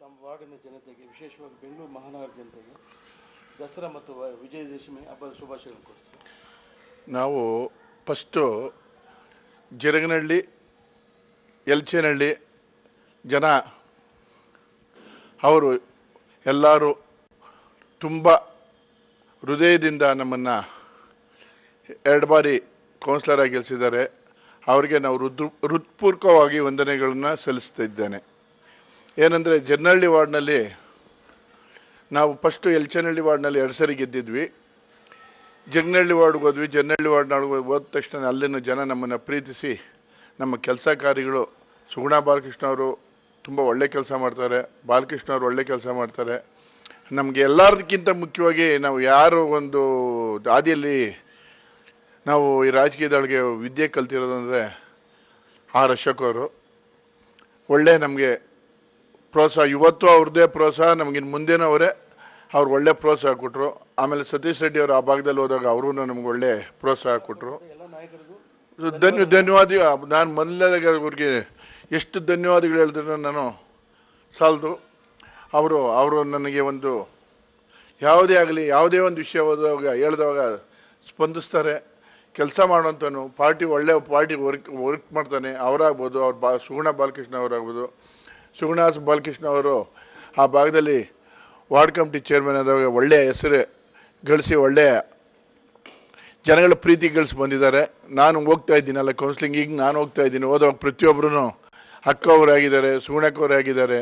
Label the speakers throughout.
Speaker 1: ತಮ್ಮ ವಾರ್ಡಿನ ಜನತೆಗೆ ವಿಶೇಷವಾಗಿ ಬೆಂಗಳೂರು ಮಹಾನಗರ ಜನತೆಗೆ ದಸರಾ ಮತ್ತು ವಿಜಯದಶಮಿ ಹಬ್ಬದ ಶುಭಾಶಯಗಳನ್ನು ಕೊಡ್ತೀವಿ.
Speaker 2: ನಾವು ಫಸ್ಟು ಜರಗನಹಳ್ಳಿ ಯಲ್ಚೇನಹಳ್ಳಿ ಜನ ಅವರು ಎಲ್ಲರೂ ತುಂಬ ಹೃದಯದಿಂದ ನಮ್ಮನ್ನು 2 ಬಾರಿ ಕೌನ್ಸಿಲರ್ ಆಗಿ ಗೆಲ್ಲಿಸಿದ್ದಾರೆ. ಅವರಿಗೆ ನಾವು ಹೃತ್ಪೂರ್ವಕವಾಗಿ ವಂದನೆಗಳನ್ನು ಸಲ್ಲಿಸ್ತಾ ಇದ್ದೇನೆ. ಏನಂದರೆ ಜರಗನಹಳ್ಳಿ ವಾರ್ಡ್ನಲ್ಲಿ ನಾವು ಫಸ್ಟು ಯಲ್ಚೇನಹಳ್ಳಿ ವಾರ್ಡ್ನಲ್ಲಿ 2 ಸರಿ ಗೆದ್ದಿದ್ವಿ. ಜರಗನಹಳ್ಳಿ ವಾರ್ಡ್ಗೆ ಹೋದ್ವಿ. ಜರಗನಹಳ್ಳಿ ವಾರ್ಡ್ನೊಳಗೆ ಹೋದ ತಕ್ಷಣ ಅಲ್ಲಿನ ಜನ ನಮ್ಮನ್ನು ಪ್ರೀತಿಸಿ ನಮ್ಮ ಕೆಲಸ ಕಾರ್ಯಗಳು ಸುಗುಣ ಬಾಲಕೃಷ್ಣ ಅವರು ತುಂಬ ಒಳ್ಳೆ ಕೆಲಸ ಮಾಡ್ತಾರೆ, ಬಾಲಕೃಷ್ಣ ಅವರು ಒಳ್ಳೆ ಕೆಲಸ ಮಾಡ್ತಾರೆ. ನಮಗೆ ಎಲ್ಲದಕ್ಕಿಂತ ಮುಖ್ಯವಾಗಿ ನಾವು ಯಾರು ಒಂದು ಹಾದಿಯಲ್ಲಿ ನಾವು ಈ ರಾಜಕೀಯದೊಳಗೆ ವಿದ್ಯೆ ಕಲ್ತಿರೋದಂದರೆ ಅಶೋಕ್ ಅವರು ಒಳ್ಳೆ ನಮಗೆ ಪ್ರೋತ್ಸಾಹ, ಇವತ್ತು ಅವ್ರದ್ದೇ ಪ್ರೋತ್ಸಾಹ, ನಮಗಿನ್ನು ಮುಂದೆನೂ ಅವರೇ ಅವ್ರು ಒಳ್ಳೆ ಪ್ರೋತ್ಸಾಹ ಕೊಟ್ಟರು. ಆಮೇಲೆ ಸತೀಶ್ ರೆಡ್ಡಿ ಅವರು ಆ ಭಾಗದಲ್ಲಿ ಹೋದಾಗ ಅವರು ನಮ್ಗೆ ಒಳ್ಳೆ ಪ್ರೋತ್ಸಾಹ ಕೊಟ್ಟರು. ಧನ್ಯವಾದ. ನಾನು ಮೊದಲನೇದಾಗಿ ಅವ್ರಿಗೆ ಎಷ್ಟು ಧನ್ಯವಾದಗಳು ಹೇಳಿದ್ರು ನಾನು ಸಾಲದು. ಅವರು ನನಗೆ ಒಂದು ಯಾವುದೇ ಆಗಲಿ ಯಾವುದೇ ಒಂದು ವಿಷಯ ಹೇಳಿದಾಗ ಸ್ಪಂದಿಸ್ತಾರೆ. ಕೆಲಸ ಮಾಡೋಂಥನು ಒಳ್ಳೆ ಪಾರ್ಟಿ ವರ್ಕ್ ಮಾಡ್ತಾನೆ. ಅವರಾಗ್ಬೋದು, ಸುಗುಣ ಬಾಲಕೃಷ್ಣ ಅವರಾಗ್ಬೋದು. ಸುಗುಣ ಬಾಲಕೃಷ್ಣ ಅವರು ಆ ಭಾಗದಲ್ಲಿ ವಾರ್ಡ್ ಕಮಿಟಿ ಚೇರ್ಮನ್ ಆದಾಗ ಒಳ್ಳೆಯ ಹೆಸರು ಗಳಿಸಿ ಒಳ್ಳೆಯ ಜನಗಳ ಪ್ರೀತಿ ಗಳಿಸಿ ಬಂದಿದ್ದಾರೆ. ನಾನು ಹೋಗ್ತಾ ಇದ್ದೀನಲ್ಲ ಕೌನ್ಸಿಲಿಂಗಿಗೆ, ನಾನು ಹೋಗ್ತಾ ಇದ್ದೀನಿ. ಹೋದಾಗ ಪ್ರತಿಯೊಬ್ಬರೂ ಅಕ್ಕ ಅವರಾಗಿದ್ದಾರೆ, ಸುಗುಣಕ್ಕವರೇ ಆಗಿದ್ದಾರೆ.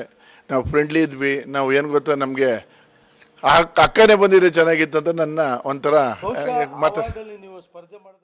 Speaker 2: ನಾವು ಫ್ರೆಂಡ್ಲಿ ಇದ್ವಿ. ನಾವು ಏನು ಗೊತ್ತಾ, ನಮಗೆ ಅಕ್ಕನೇ ಬಂದಿದ್ರೆ ಚೆನ್ನಾಗಿತ್ತು ಅಂತ ನನ್ನ ಒಂಥರ
Speaker 1: ನೀವು ಸ್ಪರ್ಧೆ ಮಾಡಿದ